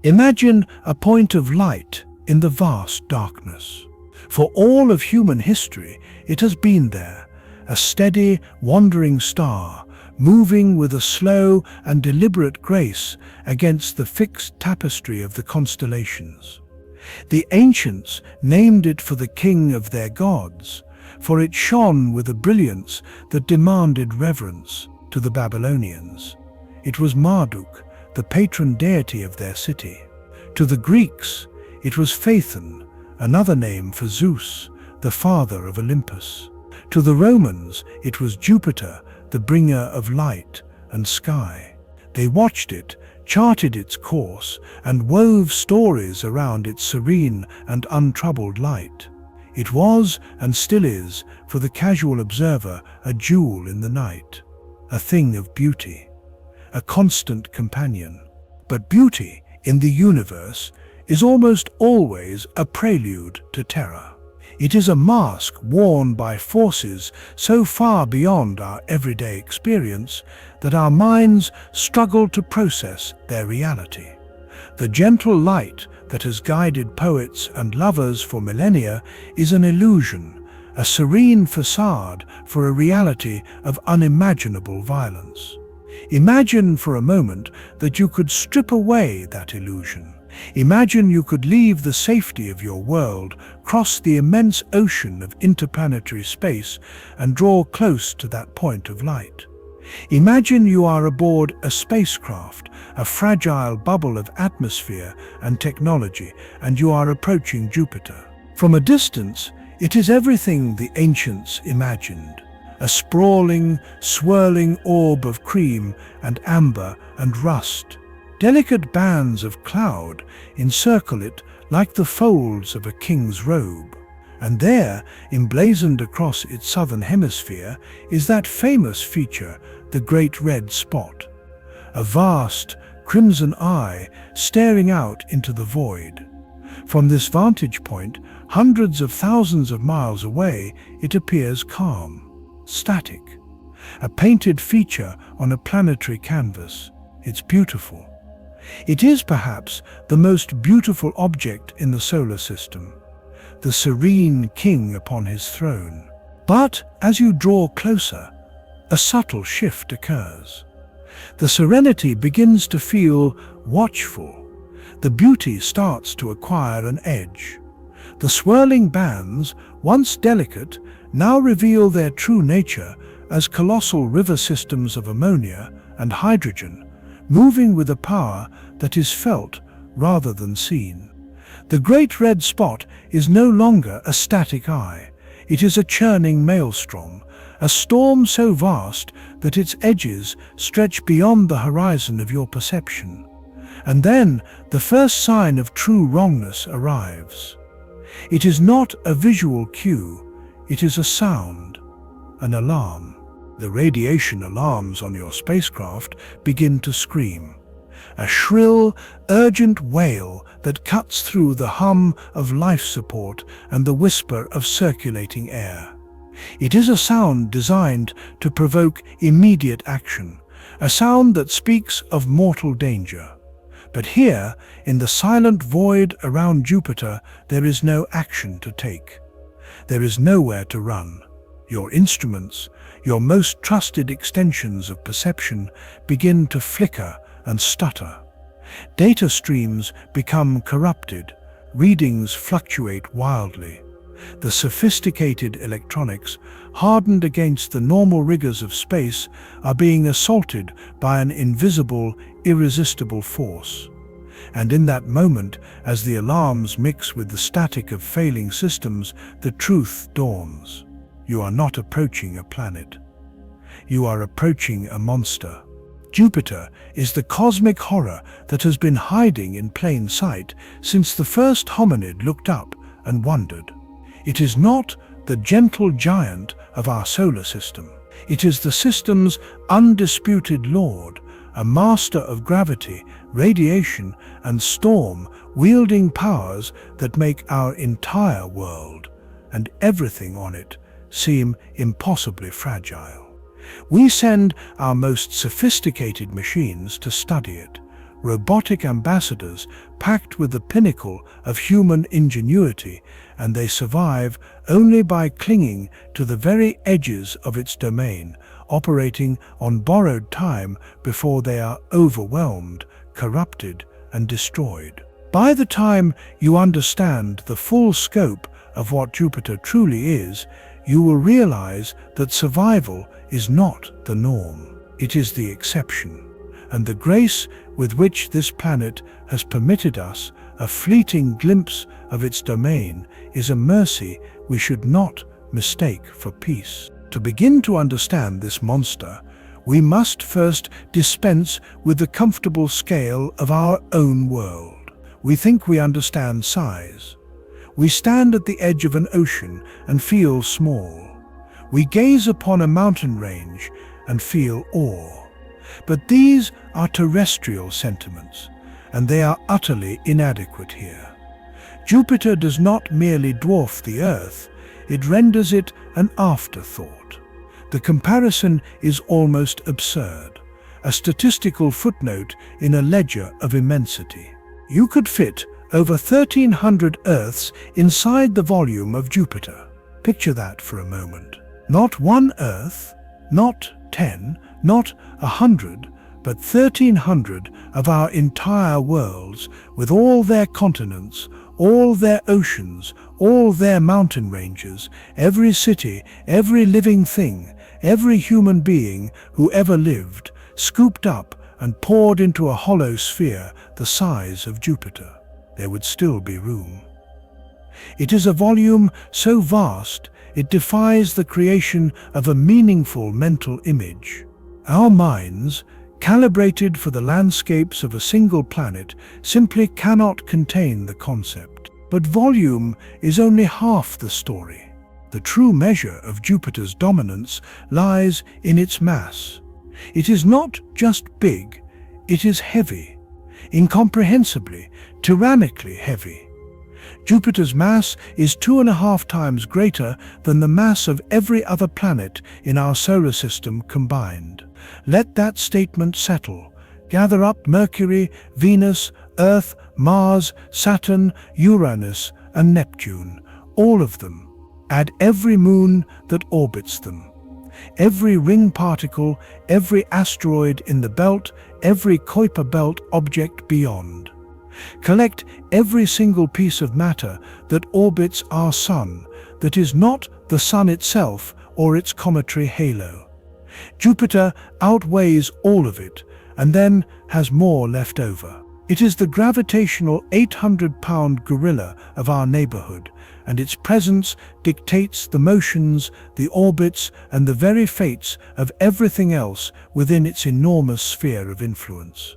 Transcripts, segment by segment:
Imagine a point of light in the vast darkness. For all of human history, it has been there, a steady, wandering star, moving with a slow and deliberate grace against the fixed tapestry of the constellations. The ancients named it for the king of their gods, for it shone with a brilliance that demanded reverence. To the Babylonians, it was Marduk, the patron deity of their city. To the Greeks, it was Phaethon, another name for Zeus, the father of Olympus. To the Romans, it was Jupiter, the bringer of light and sky. They watched it, charted its course, and wove stories around its serene and untroubled light. It was, and still is, for the casual observer, a jewel in the night, a thing of beauty, a constant companion. But beauty, in the universe, is almost always a prelude to terror. It is a mask worn by forces so far beyond our everyday experience that our minds struggle to process their reality. The gentle light that has guided poets and lovers for millennia is an illusion, a serene facade for a reality of unimaginable violence. Imagine for a moment that you could strip away that illusion. Imagine you could leave the safety of your world, cross the immense ocean of interplanetary space, and draw close to that point of light. Imagine you are aboard a spacecraft, a fragile bubble of atmosphere and technology, and you are approaching Jupiter. From a distance, it is everything the ancients imagined. A sprawling, swirling orb of cream and amber and rust. Delicate bands of cloud encircle it like the folds of a king's robe. And there, emblazoned across its southern hemisphere, is that famous feature, the Great Red Spot. A vast, crimson eye staring out into the void. From this vantage point, hundreds of thousands of miles away, it appears calm, static. A painted feature on a planetary canvas. It's beautiful. It is perhaps the most beautiful object in the solar system, the serene king upon his throne. But as you draw closer, a subtle shift occurs. The serenity begins to feel watchful. The beauty starts to acquire an edge. The swirling bands, once delicate, now reveal their true nature as colossal river systems of ammonia and hydrogen, moving with a power that is felt rather than seen. The Great Red Spot is no longer a static eye. It is a churning maelstrom, a storm so vast that its edges stretch beyond the horizon of your perception. And then the first sign of true wrongness arrives. It is not a visual cue, it is a sound, an alarm. The radiation alarms on your spacecraft begin to scream. A shrill, urgent wail that cuts through the hum of life support and the whisper of circulating air. It is a sound designed to provoke immediate action, a sound that speaks of mortal danger. But here, in the silent void around Jupiter, there is no action to take. There is nowhere to run. Your instruments, your most trusted extensions of perception, begin to flicker and stutter. Data streams become corrupted, readings fluctuate wildly. The sophisticated electronics, hardened against the normal rigors of space, are being assaulted by an invisible, irresistible force. And in that moment, as the alarms mix with the static of failing systems, the truth dawns. You are not approaching a planet. You are approaching a monster. Jupiter is the cosmic horror that has been hiding in plain sight since the first hominid looked up and wondered. It is not the gentle giant of our solar system. It is the system's undisputed lord, a master of gravity, radiation, and storm, wielding powers that make our entire world, and everything on it, seem impossibly fragile. We send our most sophisticated machines to study it, robotic ambassadors packed with the pinnacle of human ingenuity, and they survive only by clinging to the very edges of its domain, operating on borrowed time before they are overwhelmed, corrupted, and destroyed. By the time you understand the full scope of what Jupiter truly is, you will realize that survival is not the norm. It is the exception. And the grace with which this planet has permitted us a fleeting glimpse of its domain is a mercy we should not mistake for peace. To begin to understand this monster, we must first dispense with the comfortable scale of our own world. We think we understand size. We stand at the edge of an ocean and feel small. We gaze upon a mountain range and feel awe. But these are terrestrial sentiments, and they are utterly inadequate here. Jupiter does not merely dwarf the Earth, it renders it an afterthought. The comparison is almost absurd, a statistical footnote in a ledger of immensity. You could fit over 1,300 Earths inside the volume of Jupiter. Picture that for a moment. Not one Earth, not 10, not 100, but 1,300 of our entire worlds, with all their continents, all their oceans, all their mountain ranges, every city, every living thing, every human being who ever lived, scooped up and poured into a hollow sphere the size of Jupiter. There would still be room. It is a volume so vast it defies the creation of a meaningful mental image. Our minds, calibrated for the landscapes of a single planet, simply cannot contain the concept. But volume is only half the story. The true measure of Jupiter's dominance lies in its mass. It is not just big, it is heavy, incomprehensibly, tyrannically heavy. Jupiter's mass is 2.5 times greater than the mass of every other planet in our solar system combined. Let that statement settle. Gather up Mercury, Venus, Earth, Mars, Saturn, Uranus, and Neptune, all of them. Add every moon that orbits them. Every ring particle, every asteroid in the belt, every Kuiper belt object beyond. Collect every single piece of matter that orbits our Sun, that is not the Sun itself or its cometary halo. Jupiter outweighs all of it, and then has more left over. It is the gravitational 800-pound gorilla of our neighborhood, and its presence dictates the motions, the orbits, and the very fates of everything else within its enormous sphere of influence.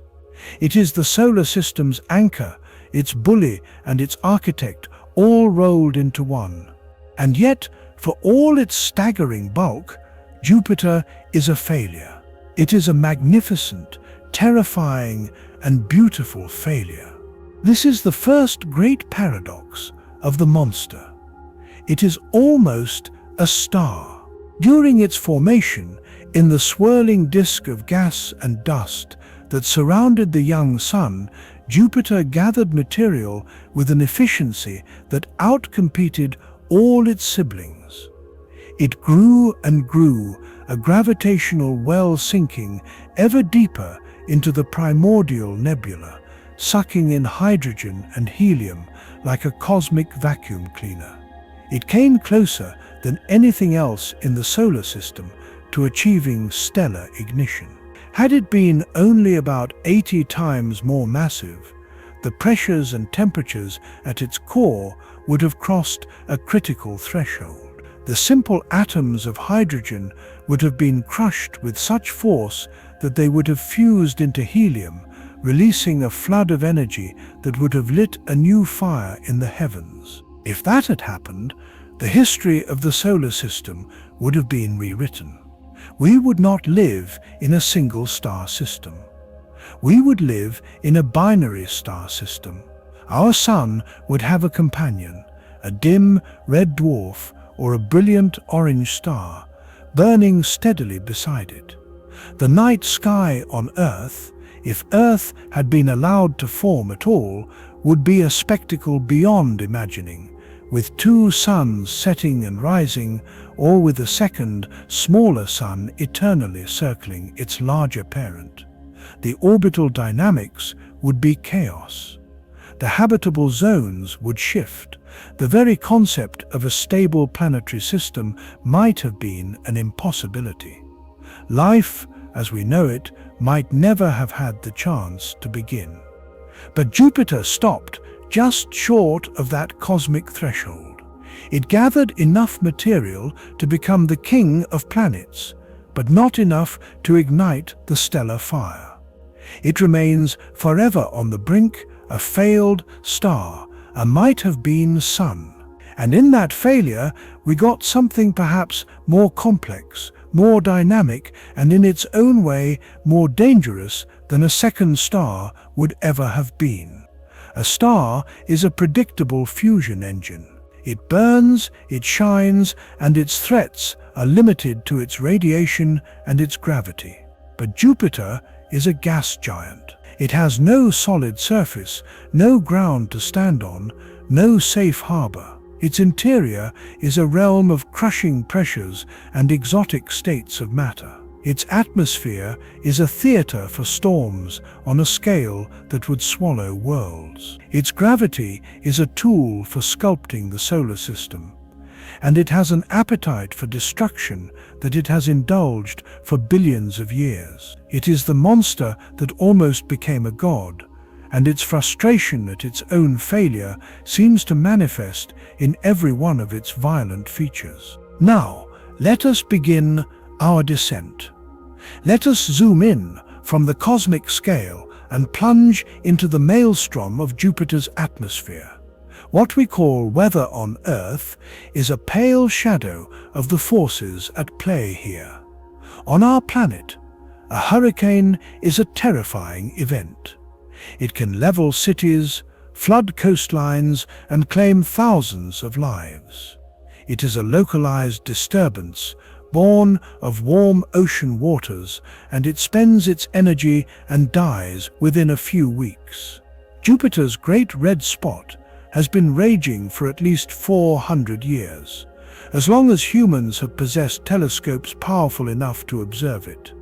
It is the solar system's anchor, its bully, and its architect, all rolled into one. And yet, for all its staggering bulk, Jupiter is a failure. It is a magnificent, terrifying, and beautiful failure. This is the first great paradox of the monster. It is almost a star. During its formation, in the swirling disk of gas and dust that surrounded the young Sun, Jupiter gathered material with an efficiency that outcompeted all its siblings. It grew and grew, a gravitational well sinking ever deeper into the primordial nebula, sucking in hydrogen and helium like a cosmic vacuum cleaner. It came closer than anything else in the solar system to achieving stellar ignition. Had it been only about 80 times more massive, the pressures and temperatures at its core would have crossed a critical threshold. The simple atoms of hydrogen would have been crushed with such force that they would have fused into helium, releasing a flood of energy that would have lit a new fire in the heavens. If that had happened, the history of the solar system would have been rewritten. We would not live in a single star system. We would live in a binary star system. Our Sun would have a companion, a dim red dwarf or a brilliant orange star, burning steadily beside it. The night sky on Earth, if Earth had been allowed to form at all, would be a spectacle beyond imagining, with two suns setting and rising, or with a second, smaller sun eternally circling its larger parent. The orbital dynamics would be chaos. The habitable zones would shift. The very concept of a stable planetary system might have been an impossibility. Life, as we know it, might never have had the chance to begin. But Jupiter stopped just short of that cosmic threshold. It gathered enough material to become the king of planets, but not enough to ignite the stellar fire. It remains forever on the brink, a failed star, a might-have-been sun. And in that failure, we got something perhaps more complex, more dynamic, and in its own way more dangerous than a second star would ever have been. A star is a predictable fusion engine. It burns, it shines, and its threats are limited to its radiation and its gravity. But Jupiter is a gas giant. It has no solid surface, no ground to stand on, no safe harbor. Its interior is a realm of crushing pressures and exotic states of matter. Its atmosphere is a theater for storms on a scale that would swallow worlds. Its gravity is a tool for sculpting the solar system. And it has an appetite for destruction that it has indulged for billions of years. It is the monster that almost became a god, and its frustration at its own failure seems to manifest in every one of its violent features. Now, let us begin our descent. Let us zoom in from the cosmic scale and plunge into the maelstrom of Jupiter's atmosphere. What we call weather on Earth is a pale shadow of the forces at play here. On our planet, a hurricane is a terrifying event. It can level cities, flood coastlines, and claim thousands of lives. It is a localized disturbance, born of warm ocean waters, and it spends its energy and dies within a few weeks. Jupiter's great red spot has been raging for at least 400 years, as long as humans have possessed telescopes powerful enough to observe it.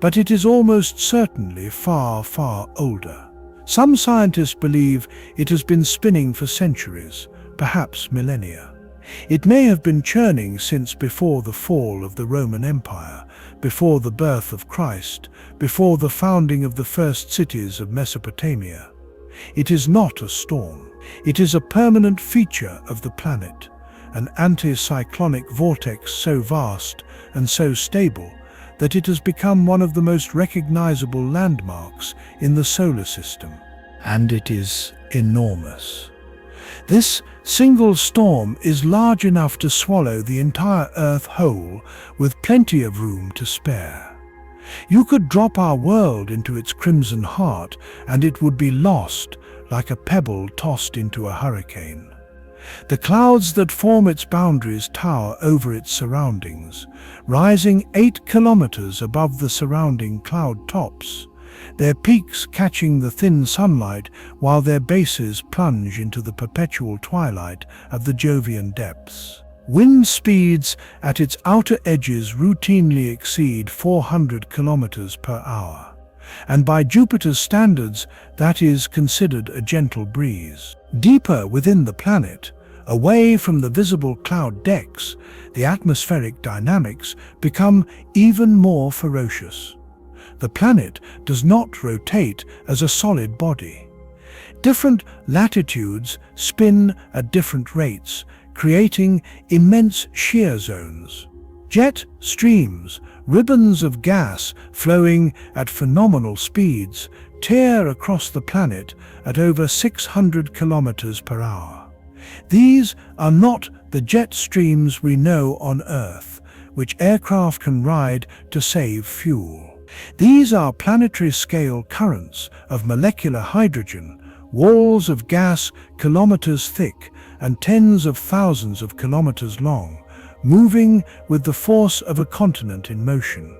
But it is almost certainly far, far older. Some scientists believe it has been spinning for centuries, perhaps millennia. It may have been churning since before the fall of the Roman Empire, before the birth of Christ, before the founding of the first cities of Mesopotamia. It is not a storm. It is a permanent feature of the planet, an anticyclonic vortex so vast and so stable that it has become one of the most recognizable landmarks in the solar system. And it is enormous. This single storm is large enough to swallow the entire Earth whole, with plenty of room to spare. You could drop our world into its crimson heart, and it would be lost like a pebble tossed into a hurricane. The clouds that form its boundaries tower over its surroundings, rising 8 kilometers above the surrounding cloud tops, their peaks catching the thin sunlight while their bases plunge into the perpetual twilight of the Jovian depths. Wind speeds at its outer edges routinely exceed 400 kilometers per hour. And by Jupiter's standards, that is considered a gentle breeze. Deeper within the planet, away from the visible cloud decks, the atmospheric dynamics become even more ferocious. The planet does not rotate as a solid body. Different latitudes spin at different rates, creating immense shear zones. Jet streams, ribbons of gas flowing at phenomenal speeds, tear across the planet at over 600 kilometers per hour. These are not the jet streams we know on Earth, which aircraft can ride to save fuel. These are planetary-scale currents of molecular hydrogen, walls of gas kilometers thick and tens of thousands of kilometers long, moving with the force of a continent in motion.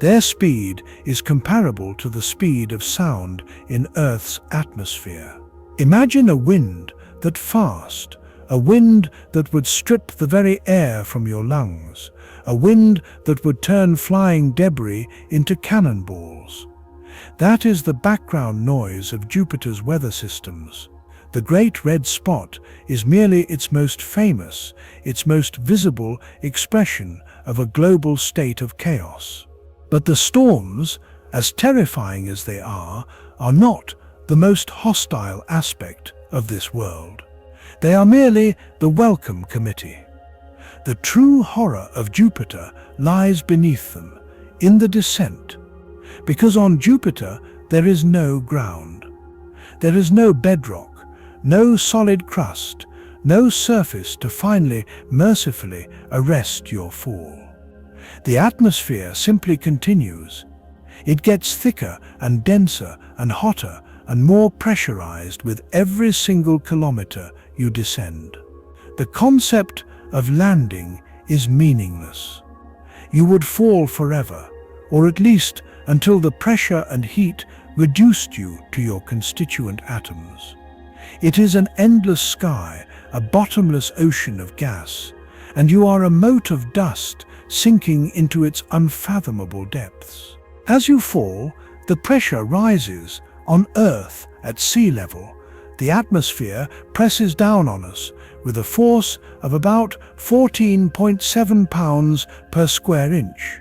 Their speed is comparable to the speed of sound in Earth's atmosphere. Imagine a wind that fast, a wind that would strip the very air from your lungs, a wind that would turn flying debris into cannonballs. That is the background noise of Jupiter's weather systems. The Great Red Spot is merely its most famous, its most visible expression of a global state of chaos. But the storms, as terrifying as they are not the most hostile aspect of this world. They are merely the welcome committee. The true horror of Jupiter lies beneath them, in the descent. Because on Jupiter there is no ground. There is no bedrock, no solid crust, no surface to finally, mercifully arrest your fall. The atmosphere simply continues. It gets thicker and denser and hotter and more pressurized with every single kilometer you descend. The concept of landing is meaningless. You would fall forever, or at least until the pressure and heat reduced you to your constituent atoms. It is an endless sky, a bottomless ocean of gas, and you are a mote of dust sinking into its unfathomable depths. As you fall, the pressure rises. On Earth, at sea level, the atmosphere presses down on us with a force of about 14.7 pounds per square inch.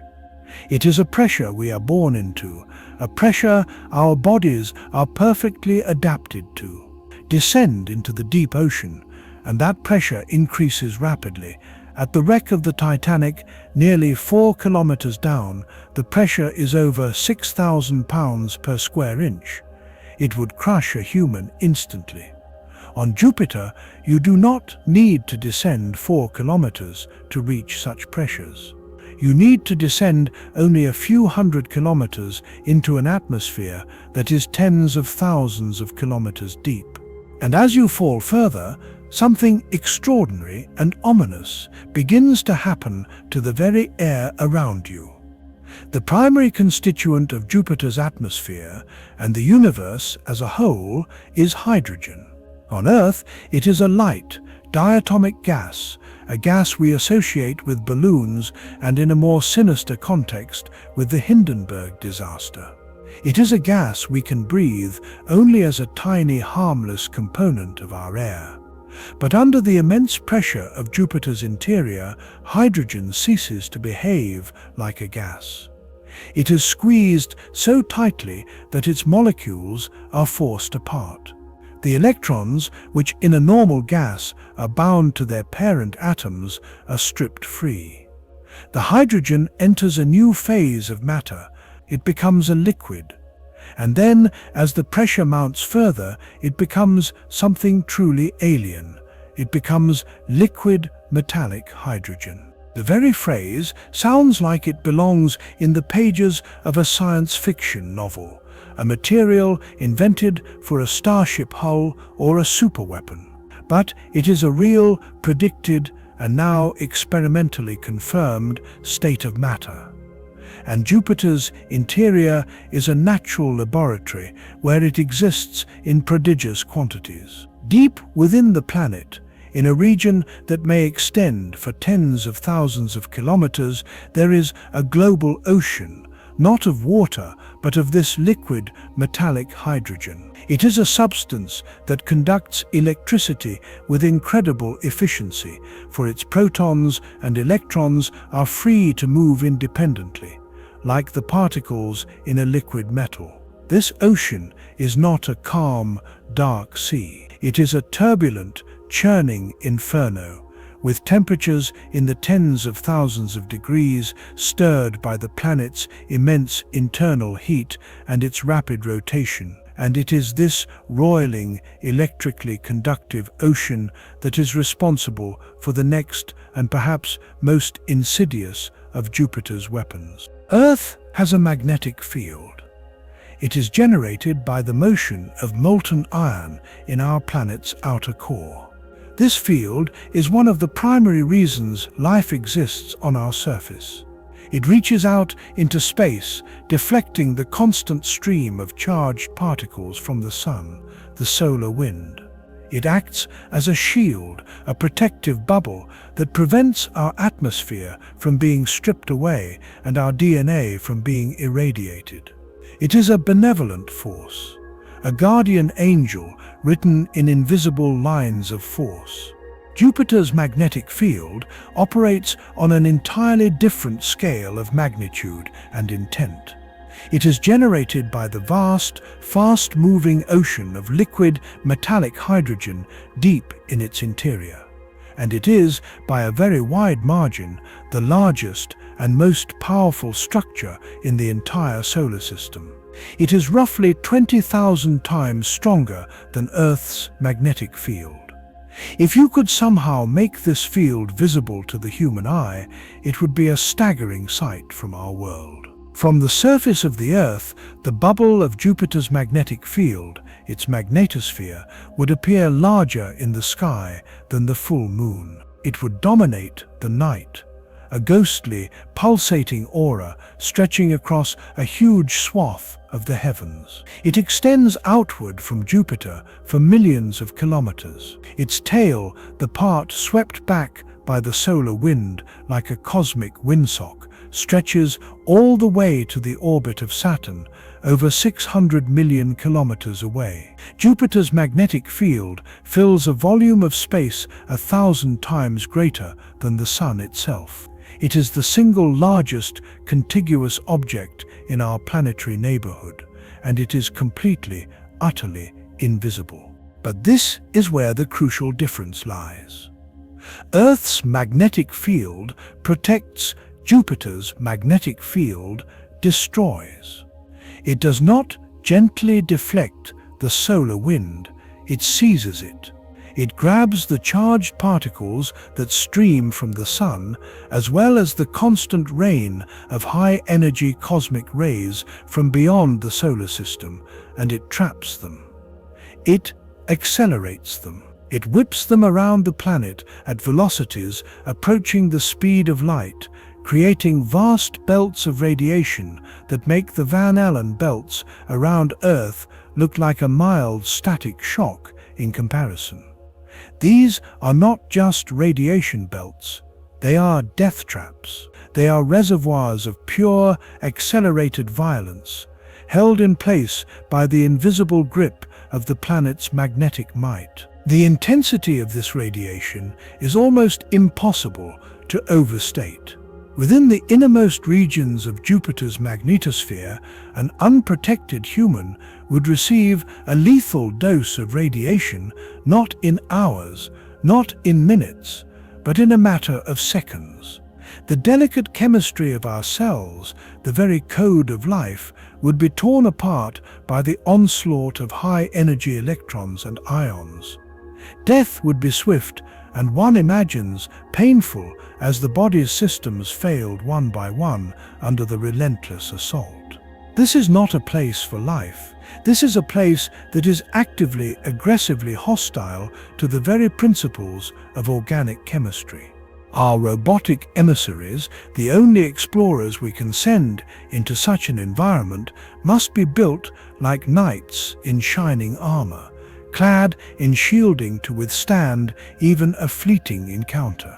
It is a pressure we are born into, a pressure our bodies are perfectly adapted to. Descend into the deep ocean, and that pressure increases rapidly. At the wreck of the Titanic, nearly 4 kilometers down, the pressure is over 6,000 pounds per square inch. It would crush a human instantly. On Jupiter, you do not need to descend 4 kilometers to reach such pressures. You need to descend only a few hundred kilometers into an atmosphere that is tens of thousands of kilometers deep. And as you fall further, something extraordinary and ominous begins to happen to the very air around you. The primary constituent of Jupiter's atmosphere and the universe as a whole is hydrogen. On Earth, it is a light, diatomic gas, a gas we associate with balloons and in a more sinister context with the Hindenburg disaster. It is a gas we can breathe only as a tiny, harmless component of our air. But under the immense pressure of Jupiter's interior, hydrogen ceases to behave like a gas. It is squeezed so tightly that its molecules are forced apart. The electrons, which in a normal gas are bound to their parent atoms, are stripped free. The hydrogen enters a new phase of matter. It becomes a liquid. And then, as the pressure mounts further, it becomes something truly alien. It becomes liquid metallic hydrogen. The very phrase sounds like it belongs in the pages of a science fiction novel, a material invented for a starship hull or a superweapon. But it is a real, predicted, and now experimentally confirmed state of matter. And Jupiter's interior is a natural laboratory where it exists in prodigious quantities. Deep within the planet, in a region that may extend for tens of thousands of kilometers, there is a global ocean, not of water, but of this liquid metallic hydrogen. It is a substance that conducts electricity with incredible efficiency, for its protons and electrons are free to move independently, like the particles in a liquid metal. This ocean is not a calm, dark sea. It is a turbulent, churning inferno, with temperatures in the tens of thousands of degrees, stirred by the planet's immense internal heat and its rapid rotation. And it is this roiling, electrically conductive ocean that is responsible for the next and perhaps most insidious of Jupiter's weapons. Earth has a magnetic field. It is generated by the motion of molten iron in our planet's outer core. This field is one of the primary reasons life exists on our surface. It reaches out into space, deflecting the constant stream of charged particles from the sun, the solar wind. It acts as a shield, a protective bubble that prevents our atmosphere from being stripped away and our DNA from being irradiated. It is a benevolent force, a guardian angel written in invisible lines of force. Jupiter's magnetic field operates on an entirely different scale of magnitude and intent. It is generated by the vast, fast-moving ocean of liquid metallic hydrogen deep in its interior. And it is, by a very wide margin, the largest and most powerful structure in the entire solar system. It is roughly 20,000 times stronger than Earth's magnetic field. If you could somehow make this field visible to the human eye, it would be a staggering sight from our world. From the surface of the Earth, the bubble of Jupiter's magnetic field, its magnetosphere, would appear larger in the sky than the full moon. It would dominate the night, a ghostly, pulsating aura stretching across a huge swath of the heavens. It extends outward from Jupiter for millions of kilometers. Its tail, the part swept back by the solar wind like a cosmic windsock, stretches all the way to the orbit of Saturn, over 600 million kilometers away. Jupiter's magnetic field fills a volume of space 1,000 times greater than the Sun itself. It is the single largest contiguous object in our planetary neighborhood, and it is completely, utterly invisible. But this is where the crucial difference lies. Earth's magnetic field protects, Jupiter's magnetic field destroys. It does not gently deflect the solar wind, it seizes it. It grabs the charged particles that stream from the sun, as well as the constant rain of high-energy cosmic rays from beyond the solar system, and it traps them. It accelerates them. It whips them around the planet at velocities approaching the speed of light, creating vast belts of radiation that make the Van Allen belts around Earth look like a mild static shock in comparison. These are not just radiation belts, they are death traps. They are reservoirs of pure, accelerated violence, held in place by the invisible grip of the planet's magnetic might. The intensity of this radiation is almost impossible to overstate. Within the innermost regions of Jupiter's magnetosphere, an unprotected human would receive a lethal dose of radiation not in hours, not in minutes, but in a matter of seconds. The delicate chemistry of our cells, the very code of life, would be torn apart by the onslaught of high-energy electrons and ions. Death would be swift, and one imagines painful as the body's systems failed one by one under the relentless assault. This is not a place for life. This is a place that is actively, aggressively hostile to the very principles of organic chemistry. Our robotic emissaries, the only explorers we can send into such an environment, must be built like knights in shining armor, clad in shielding to withstand even a fleeting encounter.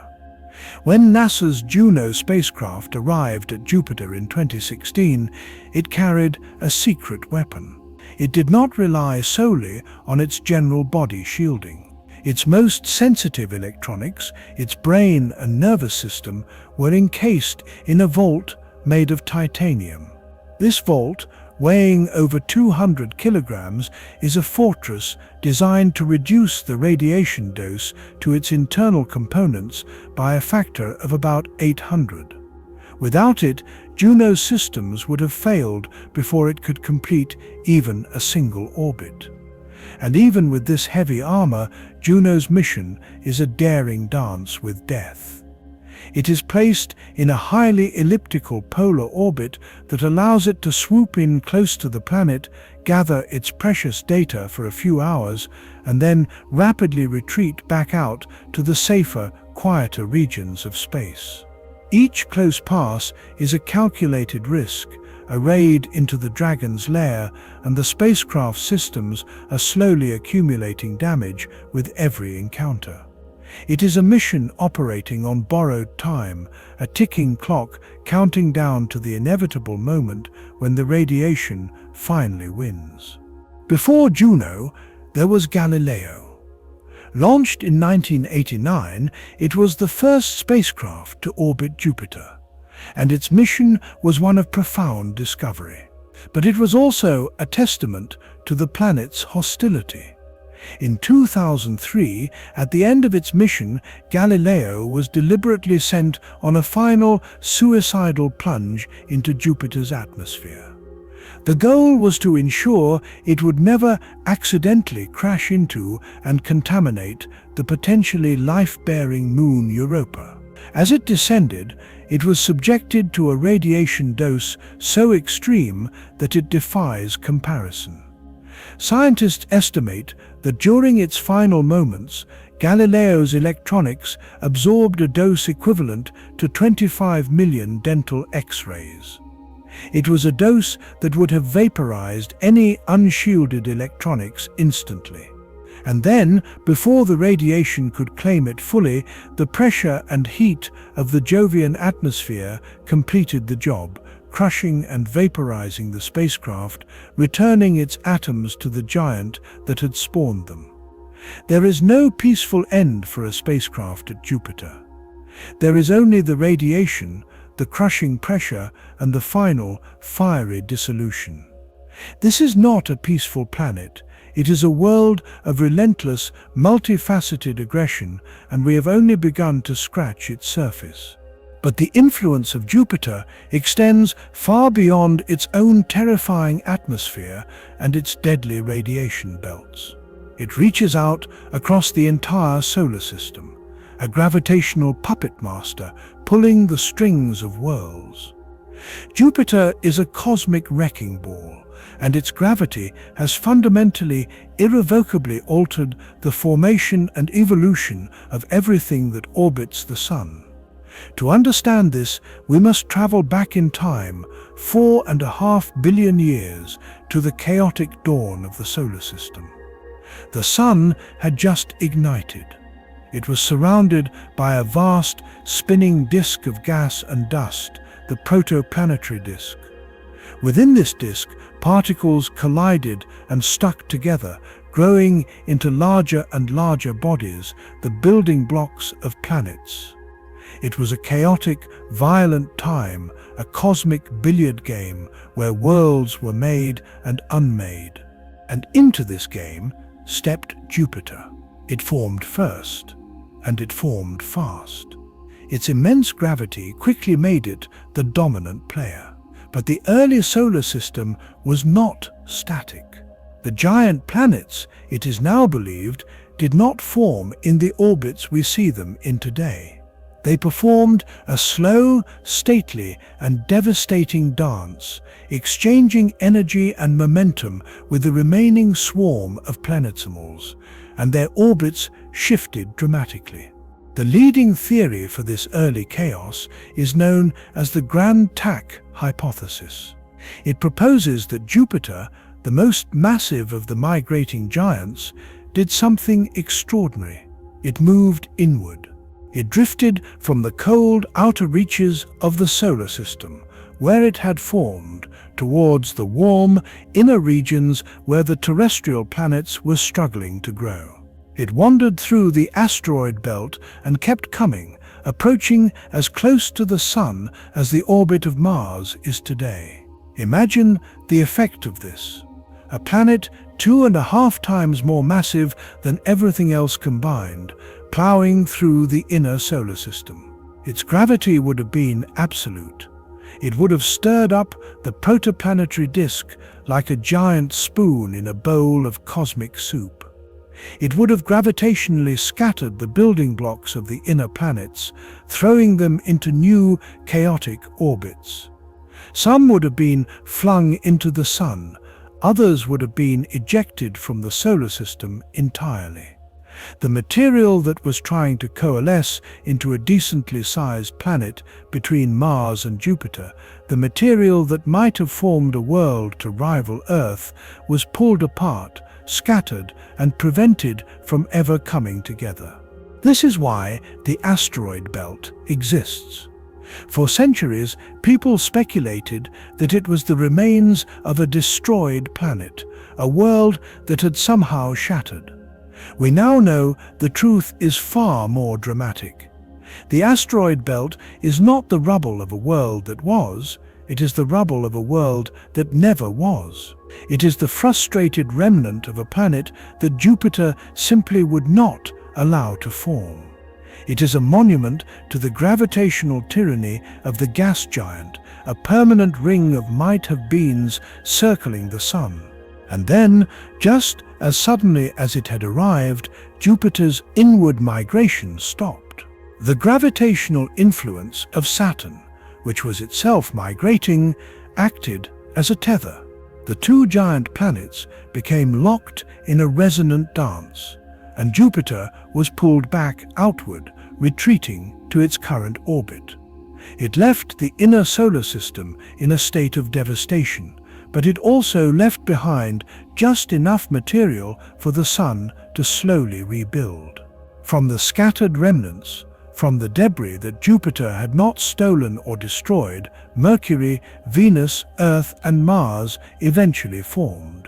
When NASA's Juno spacecraft arrived at Jupiter in 2016, it carried a secret weapon. It did not rely solely on its general body shielding. Its most sensitive electronics, its brain and nervous system, were encased in a vault made of titanium. This vault, weighing over 200 kilograms, is a fortress designed to reduce the radiation dose to its internal components by a factor of about 800. Without it, Juno's systems would have failed before it could complete even a single orbit. And even with this heavy armor, Juno's mission is a daring dance with death. It is placed in a highly elliptical polar orbit that allows it to swoop in close to the planet, gather its precious data for a few hours, and then rapidly retreat back out to the safer, quieter regions of space. Each close pass is a calculated risk, a raid into the Dragon's lair, and the spacecraft systems are slowly accumulating damage with every encounter. It is a mission operating on borrowed time, a ticking clock counting down to the inevitable moment when the radiation finally wins. Before Juno, there was Galileo. Launched in 1989, it was the first spacecraft to orbit Jupiter, and its mission was one of profound discovery. But it was also a testament to the planet's hostility. In 2003, at the end of its mission, Galileo was deliberately sent on a final suicidal plunge into Jupiter's atmosphere. The goal was to ensure it would never accidentally crash into and contaminate the potentially life-bearing moon Europa. As it descended, it was subjected to a radiation dose so extreme that it defies comparison. Scientists estimate that during its final moments, Galileo's electronics absorbed a dose equivalent to 25 million dental X-rays. It was a dose that would have vaporized any unshielded electronics instantly. And then, before the radiation could claim it fully, the pressure and heat of the Jovian atmosphere completed the job, crushing and vaporizing the spacecraft, returning its atoms to the giant that had spawned them. There is no peaceful end for a spacecraft at Jupiter. There is only the radiation, the crushing pressure, and the final, fiery dissolution. This is not a peaceful planet. It is a world of relentless, multifaceted aggression, and we have only begun to scratch its surface. But the influence of Jupiter extends far beyond its own terrifying atmosphere and its deadly radiation belts. It reaches out across the entire solar system, a gravitational puppet master pulling the strings of worlds. Jupiter is a cosmic wrecking ball, and its gravity has fundamentally, irrevocably altered the formation and evolution of everything that orbits the Sun. To understand this, we must travel back in time 4.5 billion years to the chaotic dawn of the solar system. The Sun had just ignited. It was surrounded by a vast, spinning disk of gas and dust, the protoplanetary disk. Within this disk, particles collided and stuck together, growing into larger and larger bodies, the building blocks of planets. It was a chaotic, violent time, a cosmic billiard game where worlds were made and unmade. And into this game stepped Jupiter. It formed first, and it formed fast. Its immense gravity quickly made it the dominant player. But the early solar system was not static. The giant planets, it is now believed, did not form in the orbits we see them in today. They performed a slow, stately, and devastating dance, exchanging energy and momentum with the remaining swarm of planetimals, and their orbits shifted dramatically. The leading theory for this early chaos is known as the Grand Tack hypothesis. It proposes that Jupiter, the most massive of the migrating giants, did something extraordinary. It moved inward. It drifted from the cold outer reaches of the solar system, where it had formed, towards the warm inner regions where the terrestrial planets were struggling to grow. It wandered through the asteroid belt and kept coming, approaching as close to the Sun as the orbit of Mars is today. Imagine the effect of this. A planet 2.5 times more massive than everything else combined, plowing through the inner solar system. Its gravity would have been absolute. It would have stirred up the protoplanetary disk like a giant spoon in a bowl of cosmic soup. It would have gravitationally scattered the building blocks of the inner planets, throwing them into new, chaotic orbits. Some would have been flung into the Sun, others would have been ejected from the solar system entirely. The material that was trying to coalesce into a decently sized planet between Mars and Jupiter, the material that might have formed a world to rival Earth, was pulled apart, scattered, and prevented from ever coming together. This is why the asteroid belt exists. For centuries, people speculated that it was the remains of a destroyed planet, a world that had somehow shattered. We now know the truth is far more dramatic. The asteroid belt is not the rubble of a world that was, it is the rubble of a world that never was. It is the frustrated remnant of a planet that Jupiter simply would not allow to form. It is a monument to the gravitational tyranny of the gas giant, a permanent ring of might-have-beens circling the Sun. And then, just as suddenly as it had arrived, Jupiter's inward migration stopped. The gravitational influence of Saturn, which was itself migrating, acted as a tether. The two giant planets became locked in a resonant dance, and Jupiter was pulled back outward, retreating to its current orbit. It left the inner solar system in a state of devastation, but it also left behind just enough material for the Sun to slowly rebuild. From the scattered remnants, from the debris that Jupiter had not stolen or destroyed, Mercury, Venus, Earth, and Mars eventually formed.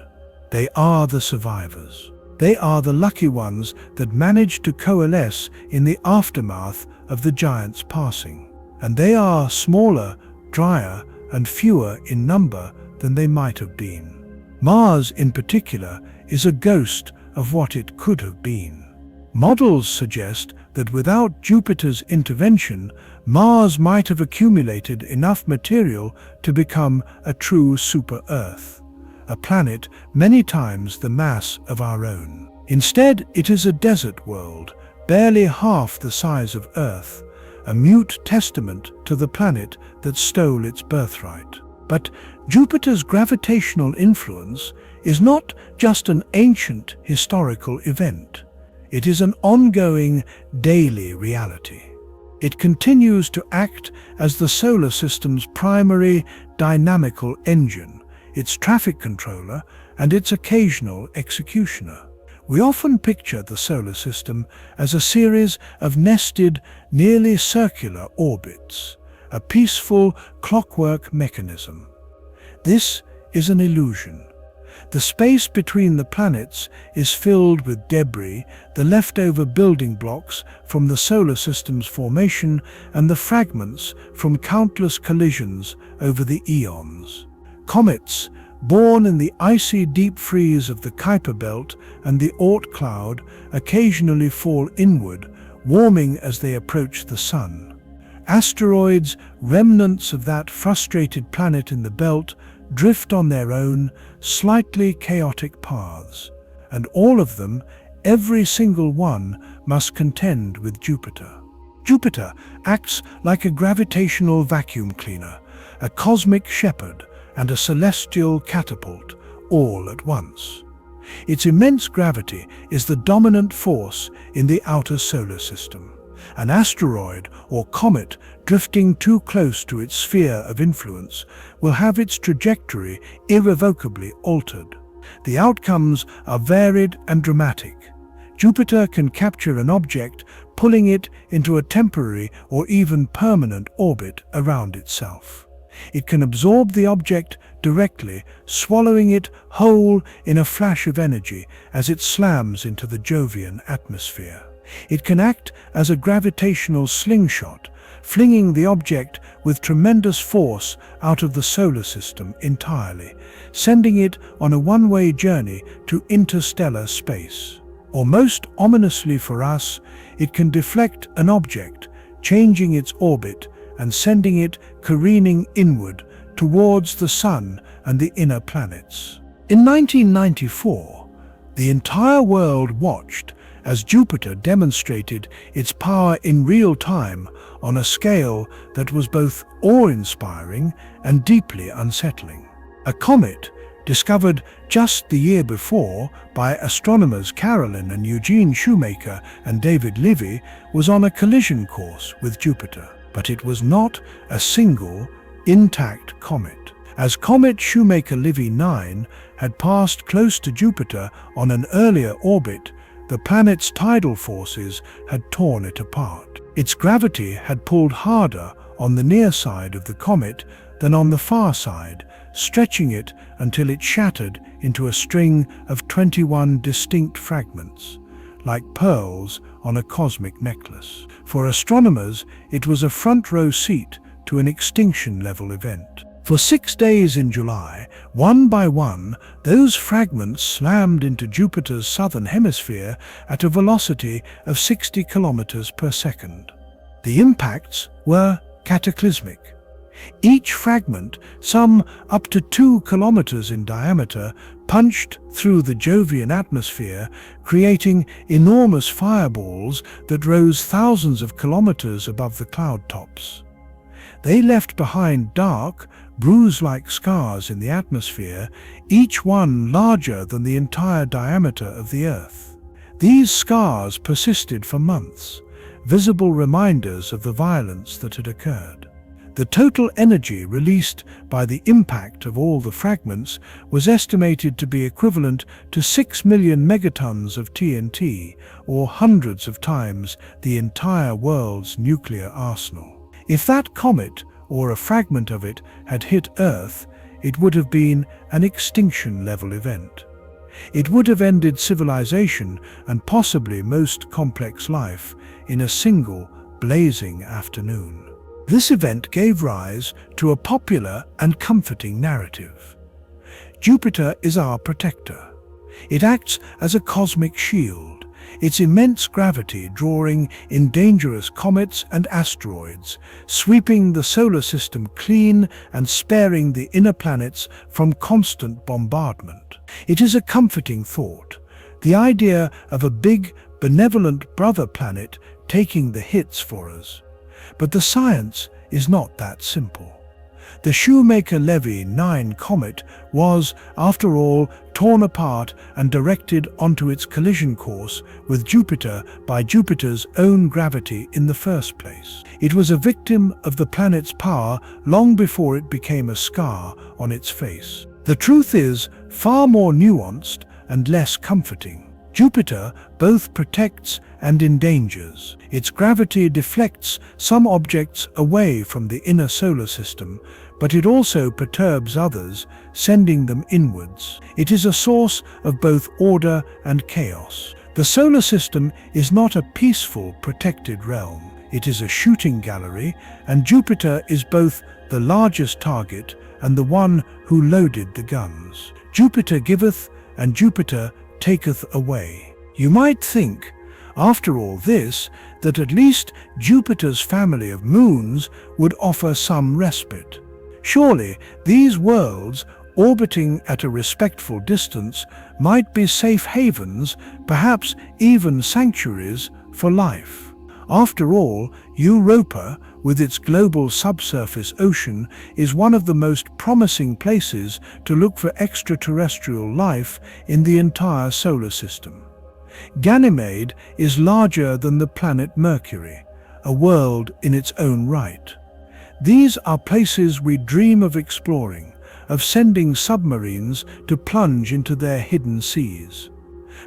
They are the survivors. They are the lucky ones that managed to coalesce in the aftermath of the giants' passing. And they are smaller, drier, and fewer in number than they might have been. Mars, in particular, is a ghost of what it could have been. Models suggest that without Jupiter's intervention, Mars might have accumulated enough material to become a true super-Earth, a planet many times the mass of our own. Instead, it is a desert world, barely half the size of Earth, a mute testament to the planet that stole its birthright. But Jupiter's gravitational influence is not just an ancient historical event. It is an ongoing, daily reality. It continues to act as the solar system's primary dynamical engine, its traffic controller, and its occasional executioner. We often picture the solar system as a series of nested, nearly circular orbits, a peaceful clockwork mechanism. This is an illusion. The space between the planets is filled with debris, the leftover building blocks from the solar system's formation and the fragments from countless collisions over the eons. Comets, born in the icy deep freeze of the Kuiper belt and the Oort cloud, occasionally fall inward, warming as they approach the Sun. Asteroids, remnants of that frustrated planet in the belt, drift on their own, slightly chaotic paths, and all of them, every single one, must contend with Jupiter. Jupiter acts like a gravitational vacuum cleaner, a cosmic shepherd, and a celestial catapult, all at once. Its immense gravity is the dominant force in the outer solar system. An asteroid or comet drifting too close to its sphere of influence will have its trajectory irrevocably altered. The outcomes are varied and dramatic. Jupiter can capture an object, pulling it into a temporary or even permanent orbit around itself. It can absorb the object directly, swallowing it whole in a flash of energy as it slams into the Jovian atmosphere. It can act as a gravitational slingshot, flinging the object with tremendous force out of the solar system entirely, sending it on a one-way journey to interstellar space. Or most ominously for us, it can deflect an object, changing its orbit and sending it careening inward towards the Sun and the inner planets. In 1994, the entire world watched as Jupiter demonstrated its power in real time on a scale that was both awe-inspiring and deeply unsettling. A comet, discovered just the year before by astronomers Carolyn and Eugene Shoemaker and David Livy, was on a collision course with Jupiter. But it was not a single, intact comet. As comet Shoemaker-Livy 9 had passed close to Jupiter on an earlier orbit, the planet's tidal forces had torn it apart. Its gravity had pulled harder on the near side of the comet than on the far side, stretching it until it shattered into a string of 21 distinct fragments, like pearls on a cosmic necklace. For astronomers, it was a front-row seat to an extinction-level event. For 6 days in July, one by one, those fragments slammed into Jupiter's southern hemisphere at a velocity of 60 kilometers per second. The impacts were cataclysmic. Each fragment, some up to 2 kilometers in diameter, punched through the Jovian atmosphere, creating enormous fireballs that rose thousands of kilometers above the cloud tops. They left behind dark, bruise-like scars in the atmosphere, each one larger than the entire diameter of the Earth. These scars persisted for months, visible reminders of the violence that had occurred. The total energy released by the impact of all the fragments was estimated to be equivalent to 6 million megatons of TNT, or hundreds of times the entire world's nuclear arsenal. If that comet, or a fragment of it, had hit Earth, it would have been an extinction-level event. It would have ended civilization and possibly most complex life in a single, blazing afternoon. This event gave rise to a popular and comforting narrative. Jupiter is our protector. It acts as a cosmic shield, its immense gravity drawing in dangerous comets and asteroids, sweeping the solar system clean and sparing the inner planets from constant bombardment. It is a comforting thought, the idea of a big, benevolent brother planet taking the hits for us. But the science is not that simple. The Shoemaker-Levy 9 comet was, after all, torn apart and directed onto its collision course with Jupiter by Jupiter's own gravity in the first place. It was a victim of the planet's power long before it became a scar on its face. The truth is far more nuanced and less comforting. Jupiter both protects and endangers. Its gravity deflects some objects away from the inner solar system, but it also perturbs others, sending them inwards. It is a source of both order and chaos. The solar system is not a peaceful, protected realm. It is a shooting gallery, and Jupiter is both the largest target and the one who loaded the guns. Jupiter giveth, and Jupiter taketh away. You might think, after all this, that at least Jupiter's family of moons would offer some respite. Surely these worlds, orbiting at a respectful distance, might be safe havens, perhaps even sanctuaries for life. After all, Europa, with its global subsurface ocean, is one of the most promising places to look for extraterrestrial life in the entire solar system. Ganymede is larger than the planet Mercury, a world in its own right. These are places we dream of exploring, of sending submarines to plunge into their hidden seas.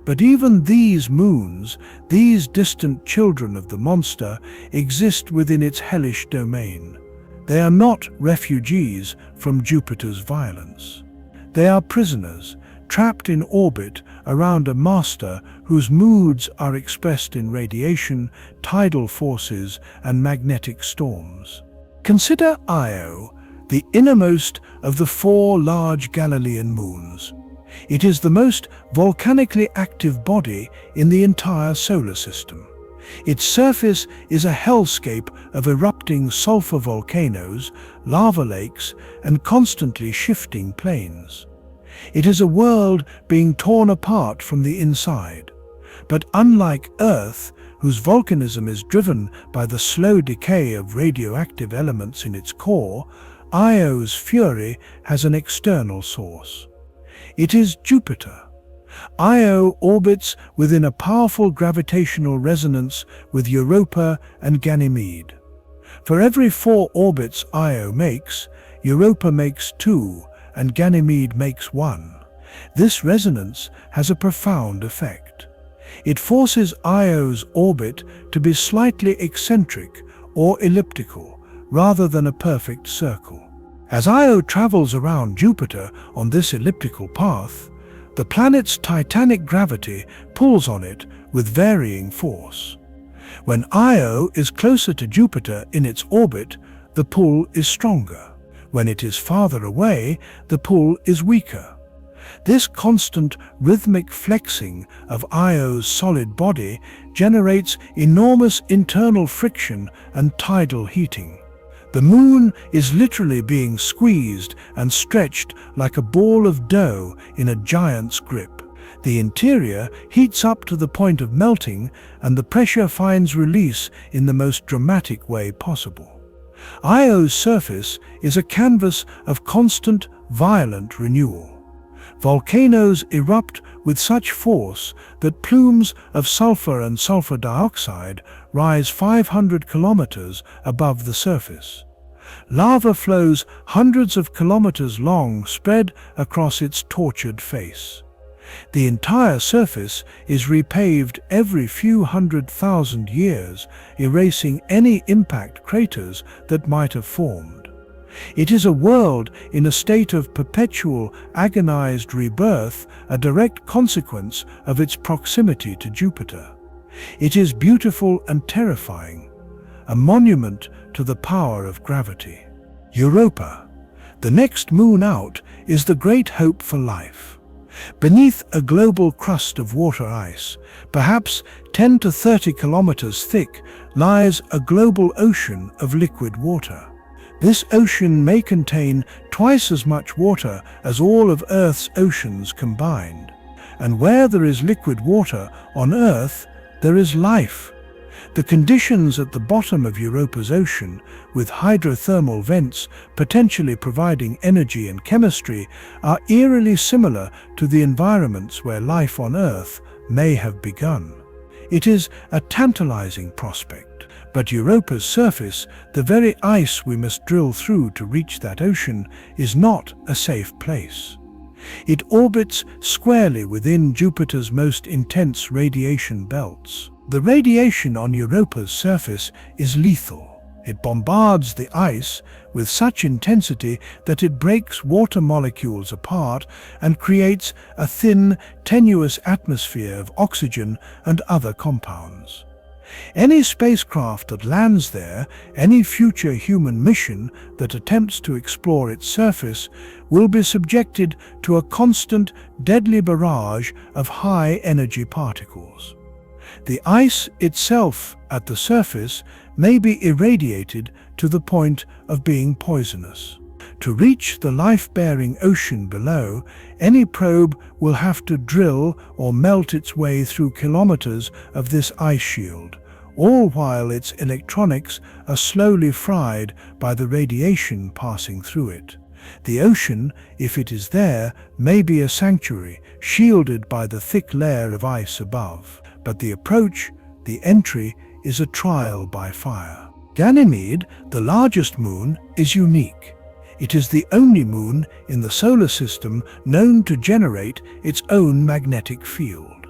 But even these moons, these distant children of the monster, exist within its hellish domain. They are not refugees from Jupiter's violence. They are prisoners, trapped in orbit around a master whose moods are expressed in radiation, tidal forces, and magnetic storms. Consider Io, the innermost of the 4 large Galilean moons. It is the most volcanically active body in the entire solar system. Its surface is a hellscape of erupting sulfur volcanoes, lava lakes, and constantly shifting plains. It is a world being torn apart from the inside. But unlike Earth, whose volcanism is driven by the slow decay of radioactive elements in its core, Io's fury has an external source. It is Jupiter. Io orbits within a powerful gravitational resonance with Europa and Ganymede. For every 4 orbits Io makes, Europa makes 2 and Ganymede makes 1. This resonance has a profound effect. It forces Io's orbit to be slightly eccentric or elliptical, rather than a perfect circle. As Io travels around Jupiter on this elliptical path, the planet's titanic gravity pulls on it with varying force. When Io is closer to Jupiter in its orbit, the pull is stronger. When it is farther away, the pull is weaker. This constant rhythmic flexing of Io's solid body generates enormous internal friction and tidal heating. The Moon is literally being squeezed and stretched like a ball of dough in a giant's grip. The interior heats up to the point of melting, and the pressure finds release in the most dramatic way possible. Io's surface is a canvas of constant, violent renewal. Volcanoes erupt with such force that plumes of sulfur and sulfur dioxide rise 500 kilometers above the surface. Lava flows hundreds of kilometers long spread across its tortured face. The entire surface is repaved every few 100,000 years, erasing any impact craters that might have formed. It is a world in a state of perpetual, agonized rebirth, a direct consequence of its proximity to Jupiter. It is beautiful and terrifying, a monument to the power of gravity. Europa, the next moon out, is the great hope for life. Beneath a global crust of water ice, perhaps 10 to 30 kilometers thick, lies a global ocean of liquid water. This ocean may contain twice as much water as all of Earth's oceans combined. And where there is liquid water on Earth, there is life. The conditions at the bottom of Europa's ocean, with hydrothermal vents potentially providing energy and chemistry, are eerily similar to the environments where life on Earth may have begun. It is a tantalizing prospect, but Europa's surface, the very ice we must drill through to reach that ocean, is not a safe place. It orbits squarely within Jupiter's most intense radiation belts. The radiation on Europa's surface is lethal. It bombards the ice with such intensity that it breaks water molecules apart and creates a thin, tenuous atmosphere of oxygen and other compounds. Any spacecraft that lands there, any future human mission that attempts to explore its surface, will be subjected to a constant, deadly barrage of high-energy particles. The ice itself at the surface may be irradiated to the point of being poisonous. To reach the life-bearing ocean below, any probe will have to drill or melt its way through kilometers of this ice shield, all while its electronics are slowly fried by the radiation passing through it. The ocean, if it is there, may be a sanctuary, shielded by the thick layer of ice above. But the approach, the entry, is a trial by fire. Ganymede, the largest moon, is unique. It is the only moon in the solar system known to generate its own magnetic field.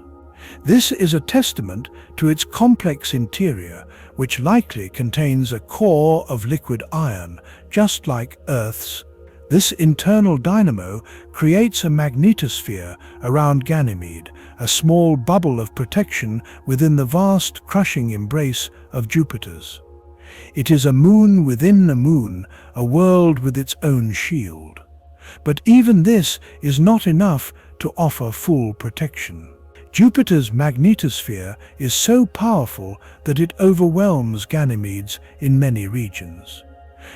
This is a testament to its complex interior, which likely contains a core of liquid iron, just like Earth's. This internal dynamo creates a magnetosphere around Ganymede, a small bubble of protection within the vast, crushing embrace of Jupiter's. It is a moon within a moon, a world with its own shield. But even this is not enough to offer full protection. Jupiter's magnetosphere is so powerful that it overwhelms Ganymede's in many regions.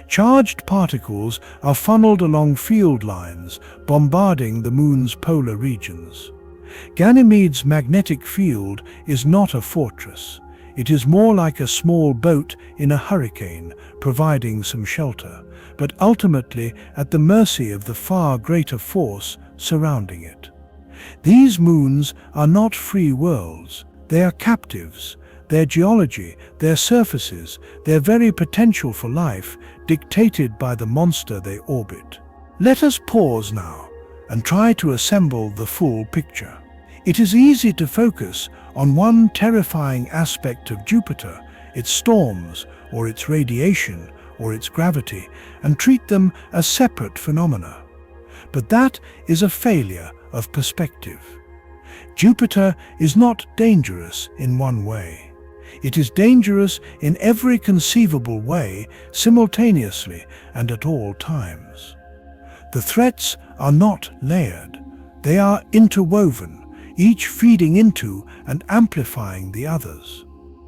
Charged particles are funneled along field lines, bombarding the moon's polar regions. Ganymede's magnetic field is not a fortress. It is more like a small boat in a hurricane, providing some shelter, but ultimately at the mercy of the far greater force surrounding it. These moons are not free worlds. They are captives. Their geology, their surfaces, their very potential for life, dictated by the monster they orbit. Let us pause now and try to assemble the full picture. It is easy to focus on one terrifying aspect of Jupiter, its storms, or its radiation, or its gravity, and treat them as separate phenomena. But that is a failure of perspective. Jupiter is not dangerous in one way. It is dangerous in every conceivable way, simultaneously and at all times. The threats are not layered. They are interwoven, each feeding into and amplifying the others.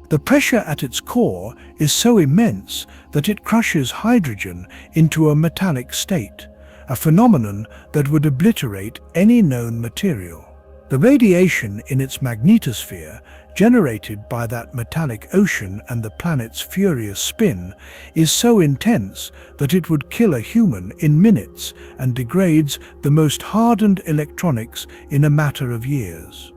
The pressure at its core is so immense that it crushes hydrogen into a metallic state, a phenomenon that would obliterate any known material. The radiation in its magnetosphere, generated by that metallic ocean and the planet's furious spin, is so intense that it would kill a human in minutes and degrades the most hardened electronics in a matter of years.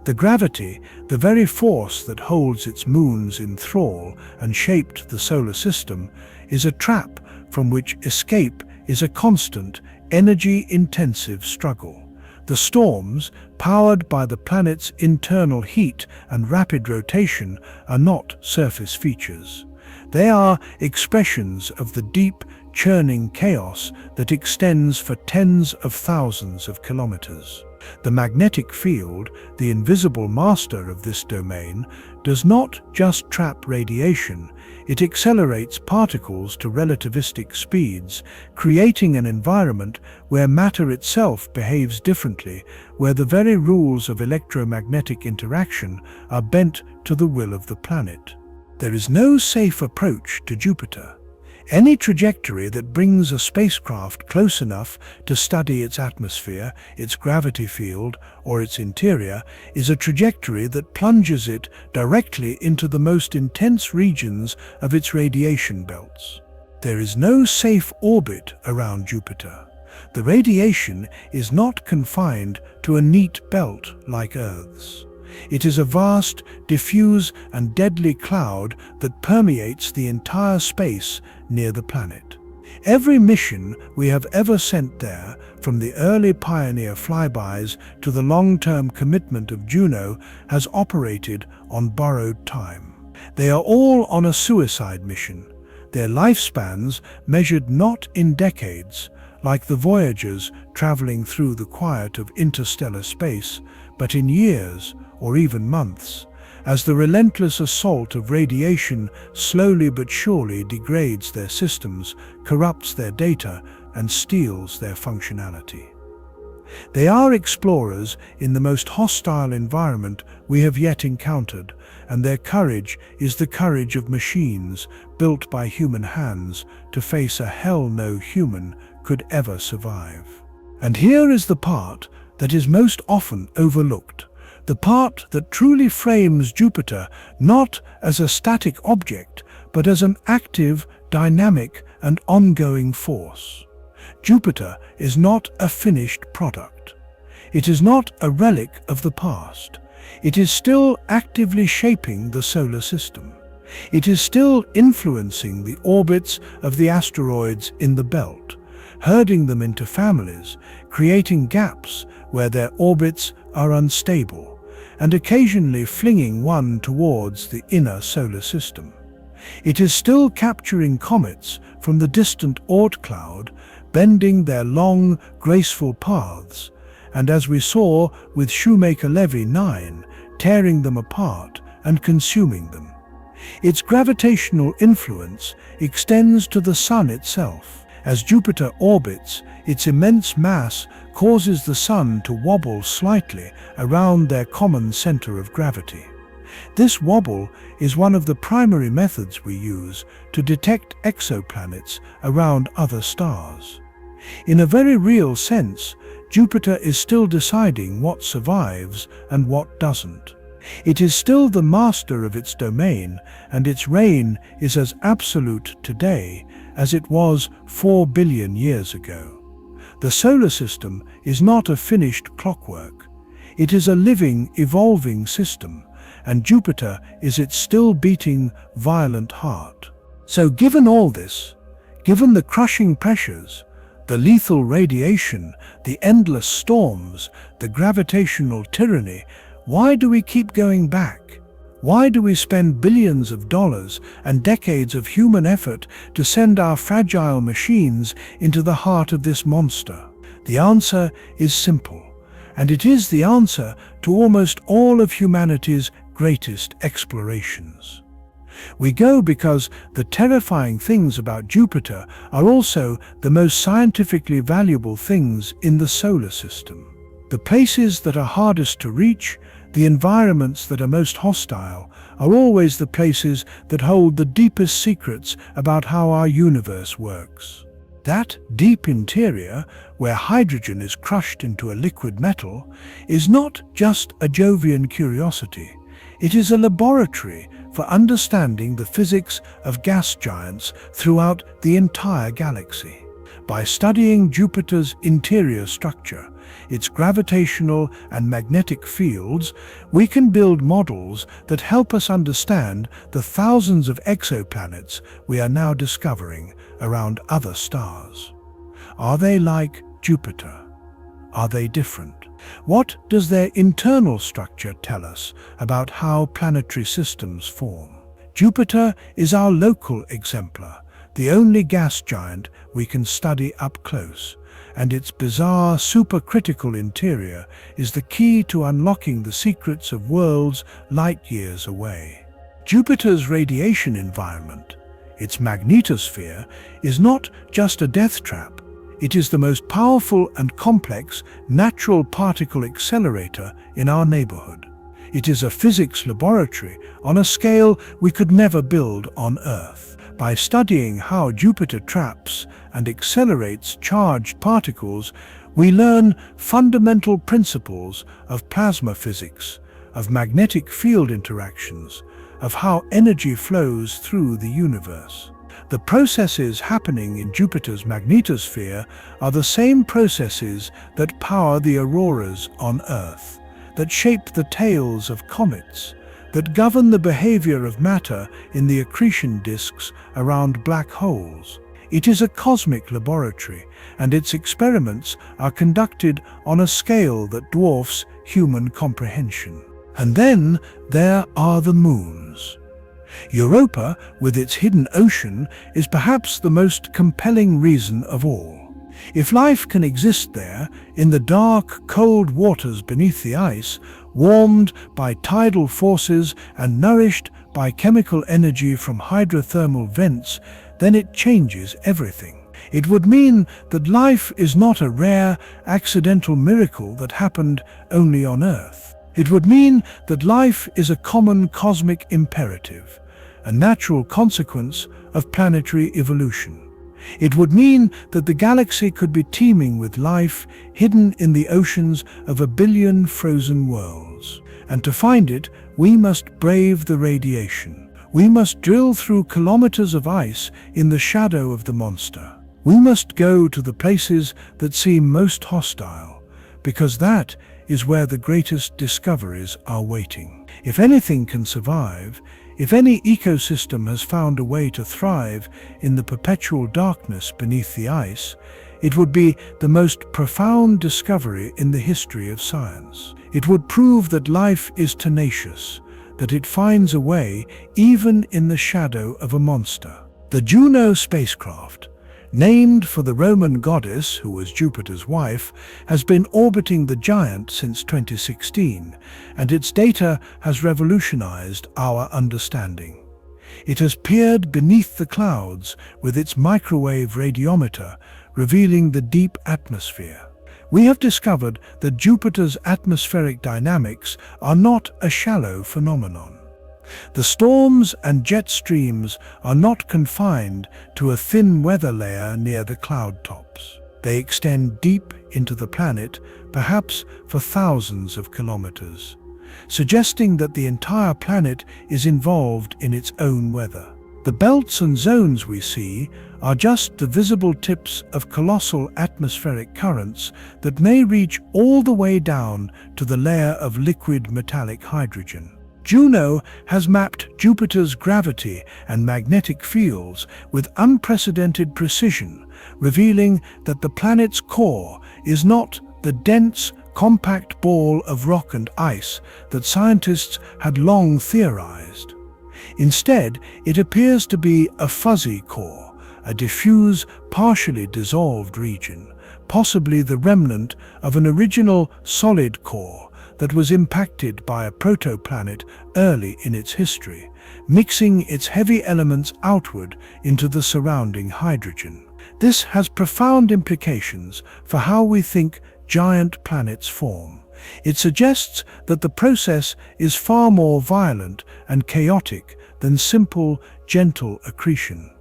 The gravity, the very force that holds its moons in thrall and shaped the solar system, is a trap from which escape is a constant, energy-intensive struggle. The storms, powered by the planet's internal heat and rapid rotation, are not surface features. They are expressions of the deep, churning chaos that extends for tens of thousands of kilometers. The magnetic field, the invisible master of this domain, does not just trap radiation, it accelerates particles to relativistic speeds, creating an environment where matter itself behaves differently, where the very rules of electromagnetic interaction are bent to the will of the planet. There is no safe approach to Jupiter. Any trajectory that brings a spacecraft close enough to study its atmosphere, its gravity field, or its interior is a trajectory that plunges it directly into the most intense regions of its radiation belts. There is no safe orbit around Jupiter. The radiation is not confined to a neat belt like Earth's. It is a vast, diffuse and deadly cloud that permeates the entire space near the planet. Every mission we have ever sent there, from the early pioneer flybys to the long-term commitment of Juno, has operated on borrowed time. They are all on a suicide mission, their lifespans measured not in decades, like the Voyagers traveling through the quiet of interstellar space, but in years or even months, as the relentless assault of radiation slowly but surely degrades their systems, corrupts their data, and steals their functionality. They are explorers in the most hostile environment we have yet encountered, and their courage is the courage of machines built by human hands to face a hell no human could ever survive. And here is the part that is most often overlooked. The part that truly frames Jupiter not as a static object, but as an active, dynamic, and ongoing force. Jupiter is not a finished product. It is not a relic of the past. It is still actively shaping the solar system. It is still influencing the orbits of the asteroids in the belt, herding them into families, creating gaps where their orbits are unstable, and occasionally flinging one towards the inner solar system. It is still capturing comets from the distant Oort cloud, bending their long, graceful paths, and as we saw with Shoemaker-Levy 9, tearing them apart and consuming them. Its gravitational influence extends to the Sun itself. As Jupiter orbits, its immense mass causes the Sun to wobble slightly around their common center of gravity. This wobble is one of the primary methods we use to detect exoplanets around other stars. In a very real sense, Jupiter is still deciding what survives and what doesn't. It is still the master of its domain, and its reign is as absolute today as it was 4 billion years ago. The solar system is not a finished clockwork. It is a living, evolving system, and Jupiter is its still beating, violent heart. So given all this, given the crushing pressures, the lethal radiation, the endless storms, the gravitational tyranny, why do we keep going back? Why do we spend billions of dollars and decades of human effort to send our fragile machines into the heart of this monster? The answer is simple, and it is the answer to almost all of humanity's greatest explorations. We go because the terrifying things about Jupiter are also the most scientifically valuable things in the solar system. The places that are hardest to reach, the environments that are most hostile, are always the places that hold the deepest secrets about how our universe works. That deep interior, where hydrogen is crushed into a liquid metal, is not just a Jovian curiosity. It is a laboratory for understanding the physics of gas giants throughout the entire galaxy. By studying Jupiter's interior structure, its gravitational and magnetic fields, we can build models that help us understand the thousands of exoplanets we are now discovering around other stars. Are they like Jupiter? Are they different? What does their internal structure tell us about how planetary systems form? Jupiter is our local exemplar, the only gas giant we can study up close, and its bizarre supercritical interior is the key to unlocking the secrets of worlds light years away. Jupiter's radiation environment, its magnetosphere, is not just a death trap. It is the most powerful and complex natural particle accelerator in our neighborhood. It is a physics laboratory on a scale we could never build on Earth. By studying how Jupiter traps and accelerates charged particles, we learn fundamental principles of plasma physics, of magnetic field interactions, of how energy flows through the universe. The processes happening in Jupiter's magnetosphere are the same processes that power the auroras on Earth, that shape the tails of comets, that govern the behavior of matter in the accretion disks around black holes. It is a cosmic laboratory, and its experiments are conducted on a scale that dwarfs human comprehension. And then there are the moons. Europa, with its hidden ocean, is perhaps the most compelling reason of all. If life can exist there, in the dark, cold waters beneath the ice, warmed by tidal forces and nourished by chemical energy from hydrothermal vents, then it changes everything. It would mean that life is not a rare, accidental miracle that happened only on Earth. It would mean that life is a common cosmic imperative, a natural consequence of planetary evolution. It would mean that the galaxy could be teeming with life hidden in the oceans of 1 billion frozen worlds. And to find it, we must brave the radiation. We must drill through kilometers of ice in the shadow of the monster. We must go to the places that seem most hostile, because that is where the greatest discoveries are waiting. If anything can survive, if any ecosystem has found a way to thrive in the perpetual darkness beneath the ice, it would be the most profound discovery in the history of science. It would prove that life is tenacious, that it finds a way even in the shadow of a monster. The Juno spacecraft, named for the Roman goddess who was Jupiter's wife, has been orbiting the giant since 2016, and its data has revolutionized our understanding. It has peered beneath the clouds with its microwave radiometer, revealing the deep atmosphere. We have discovered that Jupiter's atmospheric dynamics are not a shallow phenomenon. The storms and jet streams are not confined to a thin weather layer near the cloud tops. They extend deep into the planet, perhaps for thousands of kilometers. suggesting that the entire planet is involved in its own weather. The belts and zones we see are just the visible tips of colossal atmospheric currents that may reach all the way down to the layer of liquid metallic hydrogen. Juno has mapped Jupiter's gravity and magnetic fields with unprecedented precision, revealing that the planet's core is not the dense, compact ball of rock and ice that scientists had long theorized. Instead, it appears to be a fuzzy core, a diffuse, partially dissolved region, possibly the remnant of an original solid core that was impacted by a protoplanet early in its history, mixing its heavy elements outward into the surrounding hydrogen. This has profound implications for how we think giant planets form. It suggests that the process is far more violent and chaotic than simple, gentle accretion.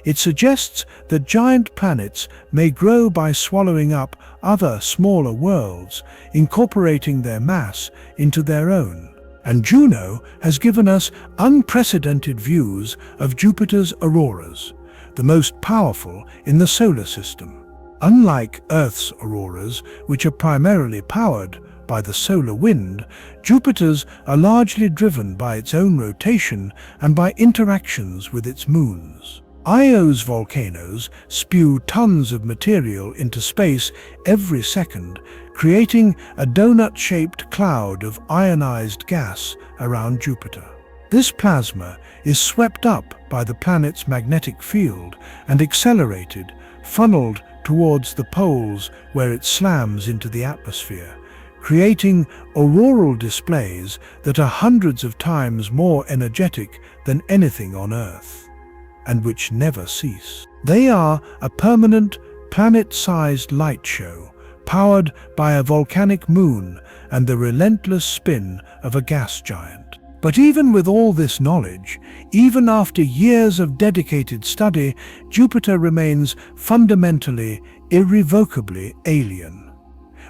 It suggests that giant planets may grow by swallowing up other smaller worlds, incorporating their mass into their own. And Juno has given us unprecedented views of Jupiter's auroras, the most powerful in the solar system. Unlike Earth's auroras, which are primarily powered by the solar wind, Jupiter's are largely driven by its own rotation and by interactions with its moons. Io's volcanoes spew tons of material into space every second, creating a donut-shaped cloud of ionized gas around Jupiter. This plasma is swept up by the planet's magnetic field and accelerated, funneled towards the poles where it slams into the atmosphere, creating auroral displays that are hundreds of times more energetic than anything on Earth, and which never cease. They are a permanent, planet-sized light show, powered by a volcanic moon and the relentless spin of a gas giant. But even with all this knowledge, even after years of dedicated study, Jupiter remains fundamentally, irrevocably alien.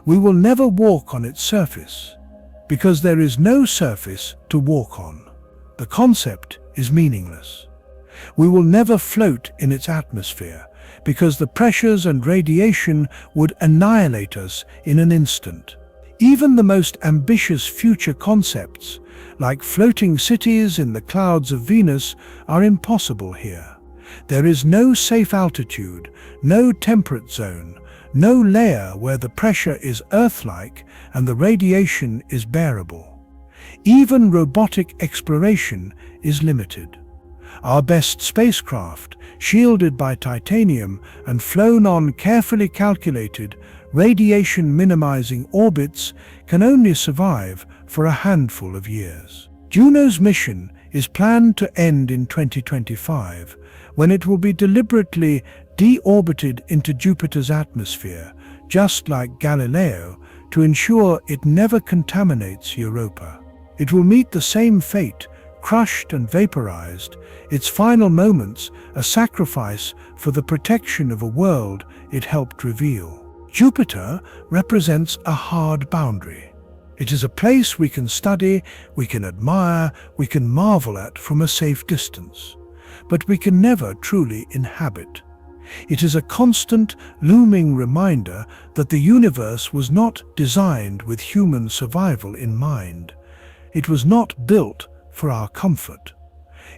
We will never walk on its surface, because there is no surface to walk on. The concept is meaningless. We will never float in its atmosphere, because the pressures and radiation would annihilate us in an instant. Even the most ambitious future concepts, like floating cities in the clouds of Venus, are impossible here. There is no safe altitude, no temperate zone, no layer where the pressure is Earth-like and the radiation is bearable. Even robotic exploration is limited. Our best spacecraft, shielded by titanium and flown on carefully calculated, radiation-minimizing orbits, can only survive for a handful of years. Juno's mission is planned to end in 2025, when it will be deliberately deorbited into Jupiter's atmosphere, just like Galileo, to ensure it never contaminates Europa. It will meet the same fate, crushed and vaporized, its final moments a sacrifice for the protection of a world it helped reveal. Jupiter represents a hard boundary. It is a place we can study, we can admire, we can marvel at from a safe distance, but we can never truly inhabit. It is a constant, looming reminder that the universe was not designed with human survival in mind. It was not built for our comfort.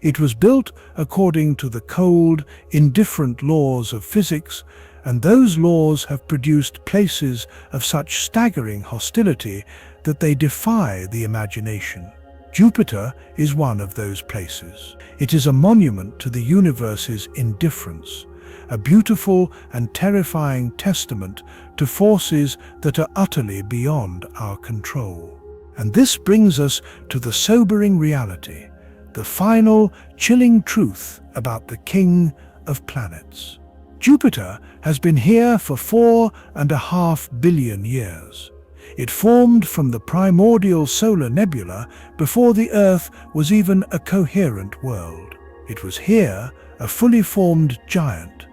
It was built according to the cold, indifferent laws of physics, and those laws have produced places of such staggering hostility that they defy the imagination. Jupiter is one of those places. It is a monument to the universe's indifference, a beautiful and terrifying testament to forces that are utterly beyond our control. And this brings us to the sobering reality, the final, chilling truth about the king of planets. Jupiter has been here for 4.5 billion years. It formed from the primordial solar nebula before the Earth was even a coherent world. It was here a fully formed giant,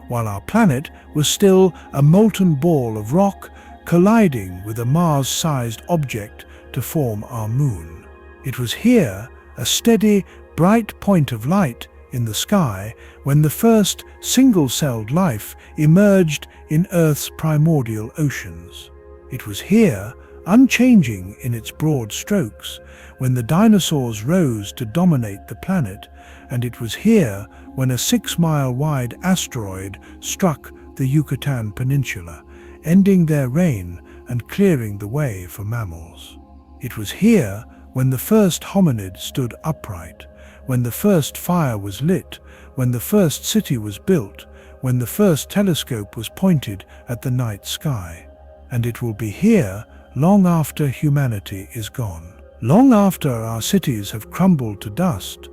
while our planet was still a molten ball of rock colliding with a Mars-sized object to form our moon. It was here, a steady, bright point of light in the sky, when the first single-celled life emerged in Earth's primordial oceans. It was here, unchanging in its broad strokes, when the dinosaurs rose to dominate the planet, and it was here when a 6-mile-wide asteroid struck the Yucatan Peninsula, ending their reign and clearing the way for mammals. It was here when the first hominid stood upright, when the first fire was lit, when the first city was built, when the first telescope was pointed at the night sky. And it will be here long after humanity is gone. Long after our cities have crumbled to dust,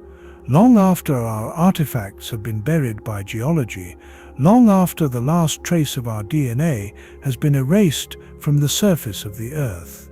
long after our artifacts have been buried by geology, long after the last trace of our DNA has been erased from the surface of the Earth,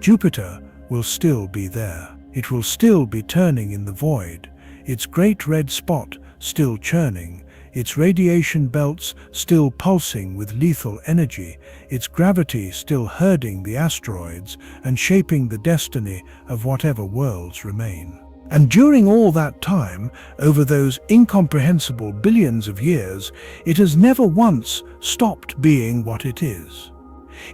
Jupiter will still be there. It will still be turning in the void, its great red spot still churning, its radiation belts still pulsing with lethal energy, its gravity still herding the asteroids and shaping the destiny of whatever worlds remain. And during all that time, over those incomprehensible billions of years, it has never once stopped being what it is.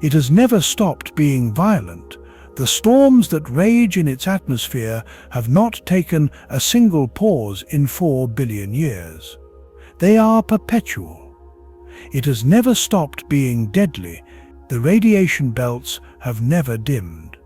It has never stopped being violent. The storms that rage in its atmosphere have not taken a single pause in 4 billion years. They are perpetual. It has never stopped being deadly. The radiation belts have never dimmed.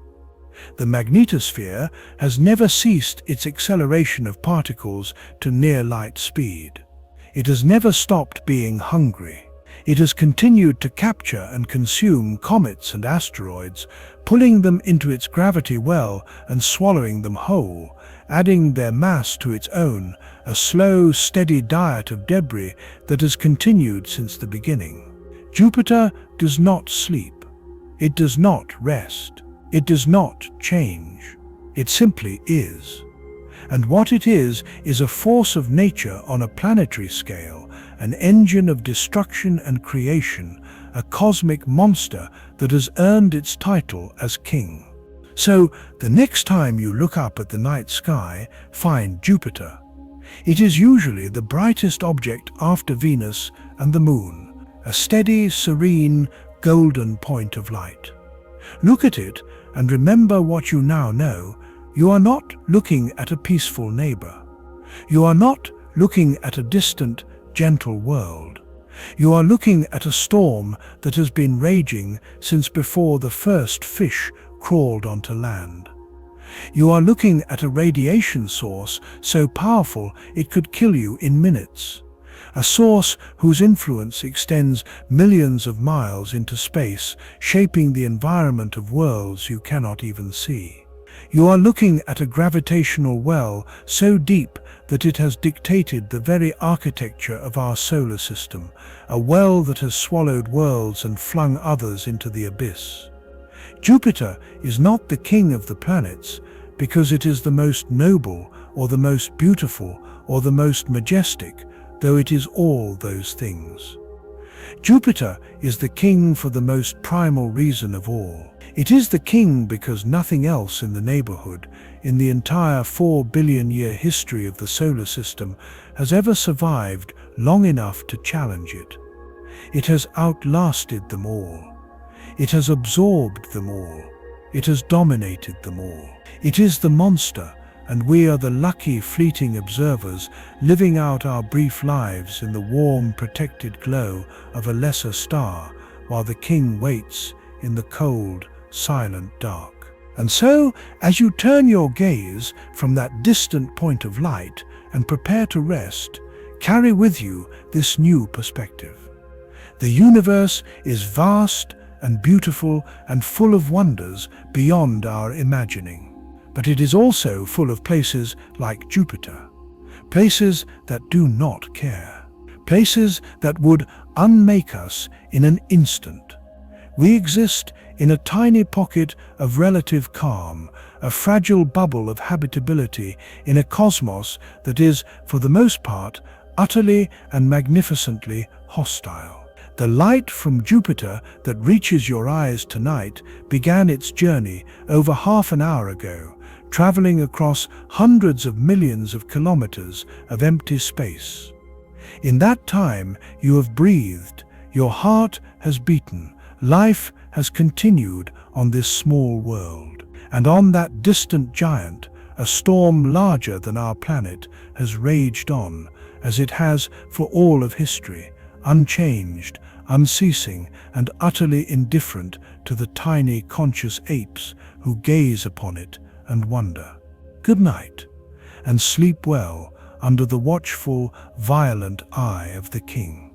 The magnetosphere has never ceased its acceleration of particles to near light speed. It has never stopped being hungry. It has continued to capture and consume comets and asteroids, pulling them into its gravity well and swallowing them whole, adding their mass to its own, a slow, steady diet of debris that has continued since the beginning. Jupiter does not sleep. It does not rest. It does not change. It simply is. And what it is a force of nature on a planetary scale, an engine of destruction and creation, a cosmic monster that has earned its title as king. So, the next time you look up at the night sky, find Jupiter. It is usually the brightest object after Venus and the Moon, a steady, serene, golden point of light. Look at it and remember what you now know. You are not looking at a peaceful neighbor. You are not looking at a distant, gentle world. You are looking at a storm that has been raging since before the first fish crawled onto land. You are looking at a radiation source so powerful it could kill you in minutes. A source whose influence extends millions of miles into space, shaping the environment of worlds you cannot even see. You are looking at a gravitational well so deep that it has dictated the very architecture of our solar system, a well that has swallowed worlds and flung others into the abyss. Jupiter is not the king of the planets because it is the most noble or the most beautiful or the most majestic, though it is all those things. Jupiter is the king for the most primal reason of all. It is the king because nothing else in the neighborhood, in the entire 4 billion-year history of the solar system, has ever survived long enough to challenge it. It has outlasted them all. It has absorbed them all. It has dominated them all. It is the monster, and we are the lucky, fleeting observers living out our brief lives in the warm, protected glow of a lesser star, while the king waits in the cold, silent dark. And so, as you turn your gaze from that distant point of light and prepare to rest, carry with you this new perspective. The universe is vast and beautiful and full of wonders beyond our imagining. But it is also full of places like Jupiter, places that do not care, places that would unmake us in an instant. We exist in a tiny pocket of relative calm, a fragile bubble of habitability in a cosmos that is, for the most part, utterly and magnificently hostile. The light from Jupiter that reaches your eyes tonight began its journey over half an hour ago, traveling across hundreds of millions of kilometers of empty space. In that time, you have breathed, your heart has beaten, life has continued on this small world. And on that distant giant, a storm larger than our planet has raged on, as it has for all of history, unchanged, unceasing, and utterly indifferent to the tiny conscious apes who gaze upon it and wonder. Good night, and sleep well under the watchful, violent eye of the king.